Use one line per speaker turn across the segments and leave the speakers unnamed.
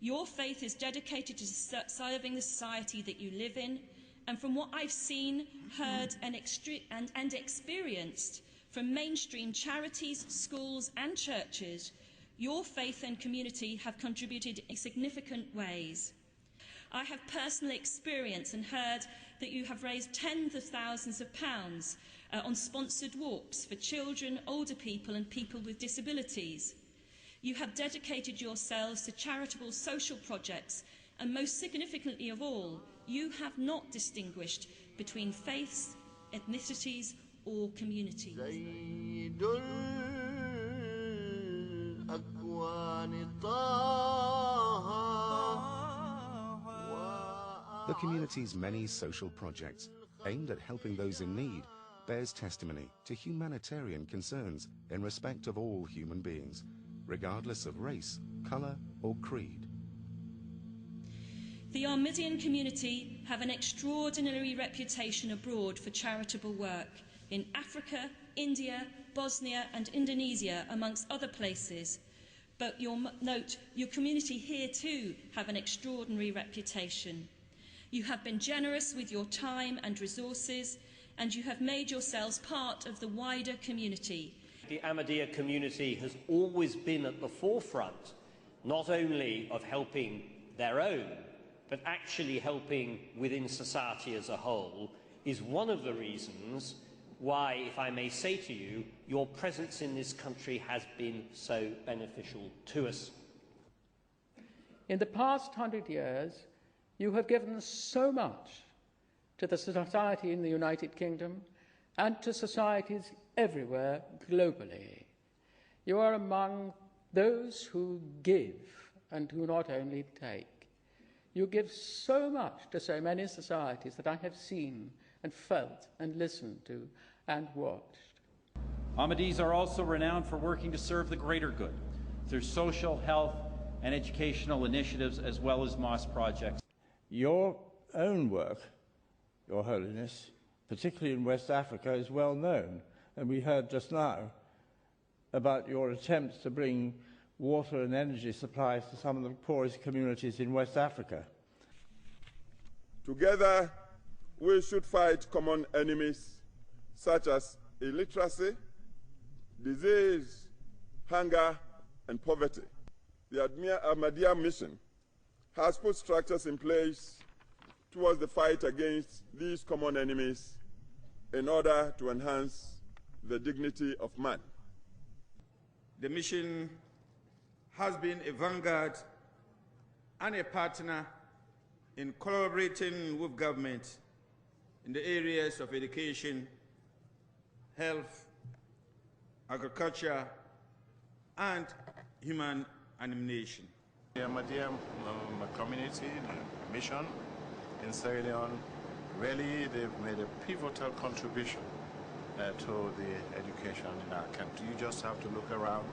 Your faith is dedicated to serving the society that you live in, and from what I've seen, heard and experienced from mainstream charities, schools and churches, your faith and community have contributed in significant ways. I have personally experienced and heard that you have raised tens of thousands of pounds on sponsored walks for children, older people and people with disabilities. You have dedicated yourselves to charitable social projects, and most significantly of all, you have not distinguished between faiths, ethnicities or communities.
The community's many social projects aimed at helping those in need bears testimony to humanitarian concerns in respect of all human beings, regardless of race, colour or creed.
The Ahmadiyyan community have an extraordinary reputation abroad for charitable work in Africa, India, Bosnia and Indonesia, amongst other places. But you'll note your community here too have an extraordinary reputation. You have been generous with your time and resources, and you have made yourselves part of the wider community.
The Ahmadiyya community has always been at the forefront, not only of helping their own, but actually helping within society as a whole, is one of the reasons why, if I may say to you, your presence in this country has been so beneficial to us.
In the past 100 years, you have given so much to the society in the United Kingdom and to societies everywhere globally. You are among those who give and who not only take. You give so much to so many societies that I have seen and felt and listened to and watched.
Ahmadis are also renowned for working to serve the greater good through social, health and educational initiatives as well as mosque projects.
Your own work, Your Holiness, particularly in West Africa, is well known, and we heard just now about your attempts to bring water and energy supplies to some of the poorest communities in West Africa.
Together, we should fight common enemies such as illiteracy, disease, hunger, and poverty. The Ahmadiyya mission has put structures in place towards the fight against these common enemies in order to enhance the dignity of man.
The mission has been a vanguard and a partner in collaborating with government in the areas of education, health, agriculture, and human animation.
The Ahmadiyya community, the mission in Sierra Leone, really they've made a pivotal contribution to the education in our country. You just have to look around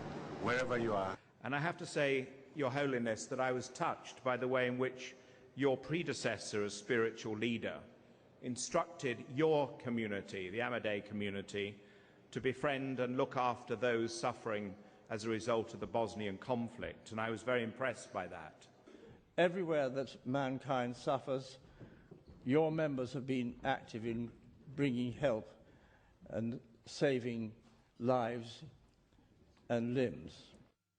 wherever you are.
And I have to say, Your Holiness, that I was touched by the way in which your predecessor as spiritual leader instructed your community, the Ahmadiyya community, to befriend and look after those suffering as a result of the Bosnian conflict, and I was very impressed by that.
Everywhere that mankind suffers, your members have been active in bringing help and saving lives and limbs.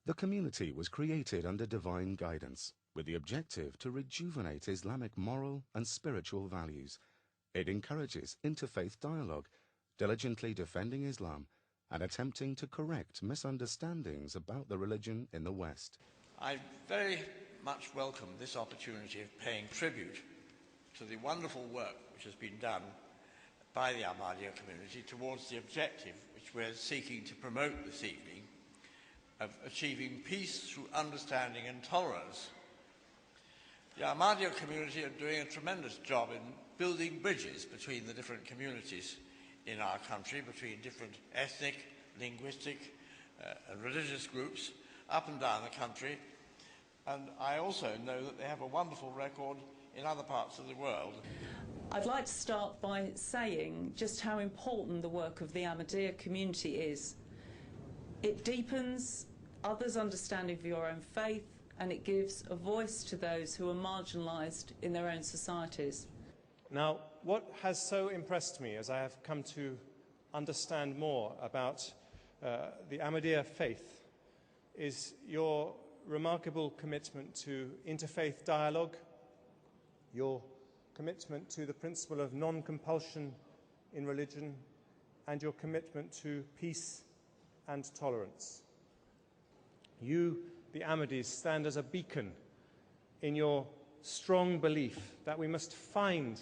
The community was created under divine guidance, with the objective to rejuvenate Islamic moral and spiritual values. It encourages interfaith dialogue, diligently defending Islam and attempting to correct misunderstandings about the religion in the West.
I very much welcome this opportunity of paying tribute to the wonderful work which has been done by the Ahmadiyya community towards the objective which we're seeking to promote this evening of achieving peace through understanding and tolerance. The Ahmadiyya community are doing a tremendous job in building bridges between the different communities in our country, between different ethnic, linguistic and religious groups up and down the country. And I also know that they have a wonderful record in other parts of the world.
I'd like to start by saying just how important the work of the Ahmadiyya community is. It deepens others' understanding of your own faith, and it gives a voice to those who are marginalised in their own societies.
Now, what has so impressed me as I have come to understand more about the Ahmadiyya faith is your remarkable commitment to interfaith dialogue, your commitment to the principle of non-compulsion in religion, and your commitment to peace and tolerance. You, the Ahmadis, stand as a beacon in your strong belief that we must find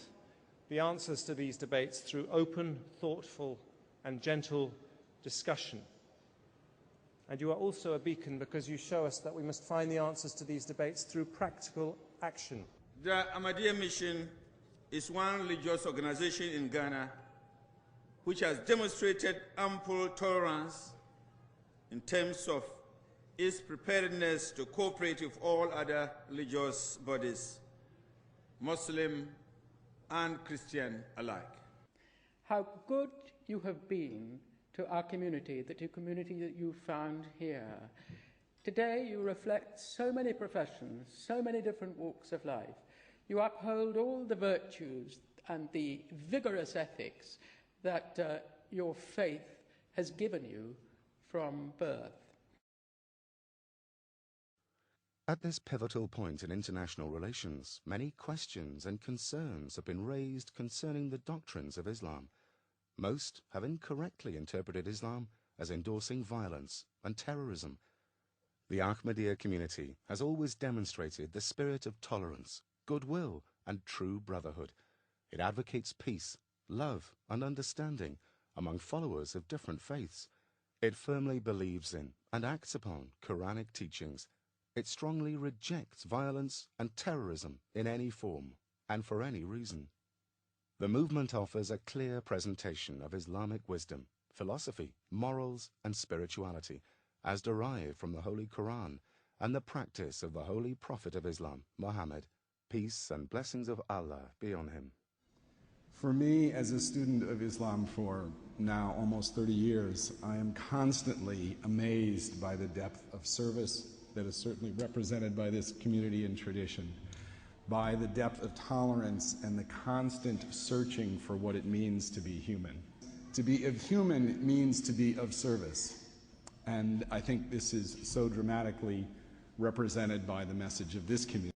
the answers to these debates through open, thoughtful, and gentle discussion. And you are also a beacon because you show us that we must find the answers to these debates through practical action.
The Ahmadiyya Mission is one religious organization in Ghana which has demonstrated ample tolerance in terms of its preparedness to cooperate with all other religious bodies, Muslim and Christian alike.
How good you have been to our community, the community that you found here. Today you reflect so many professions, so many different walks of life. You uphold all the virtues and the vigorous ethics that your faith has given you from birth.
At this pivotal point in international relations, many questions and concerns have been raised concerning the doctrines of Islam. Most have incorrectly interpreted Islam as endorsing violence and terrorism. The Ahmadiyya community has always demonstrated the spirit of tolerance, goodwill, and true brotherhood. It advocates peace, love, and understanding among followers of different faiths. It firmly believes in and acts upon Quranic teachings. It strongly rejects violence and terrorism in any form and for any reason. The movement offers a clear presentation of Islamic wisdom, philosophy, morals, and spirituality, as derived from the Holy Quran and the practice of the Holy Prophet of Islam, Muhammad. Peace and blessings of Allah be on him.
For me, as a student of Islam for now almost 30 years, I am constantly amazed by the depth of service that is certainly represented by this community and tradition, by the depth of tolerance and the constant searching for what it means to be human. To be of human means to be of service, and I think this is so dramatically represented by the message of this community.